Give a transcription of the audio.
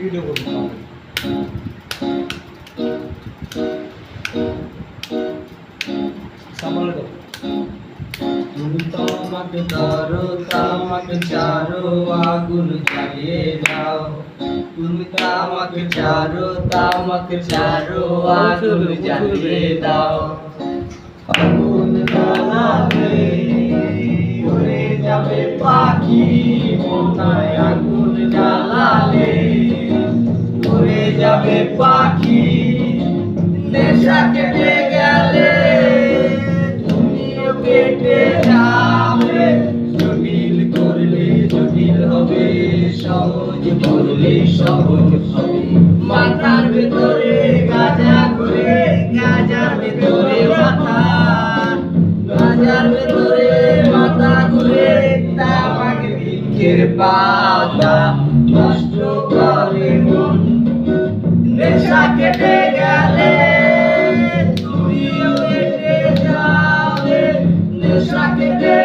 Video করতে হবে। সামনে দাও। তুমি তো আমাকে ধরো তামাকে চারো আগুন জ্বালিয়ে দাও তুমি তো আমাকে চারো তামাকে চারো আগুন জ্বালিয়ে দাও আগুন জ্বালালে উড়ে যাবে পাখি মনায় আগুন জ্বালালে উড়ে যাবে পাখি নেশা কেটে গেলে কেটে যাবে জটিল করলে জটিল হবে সহজ করলে সহজ হবে মাথার ভেতরে গাঁজা ঘুরে গাঁজার ভেতরে মাথা গাঁজার ভেতরে মাথা ঘুরে তামাক বৃক্ষের পাতা নষ্ট করে মন নেশা কেটে গেলে তুমিও কেটে যাবে নেশা কেটে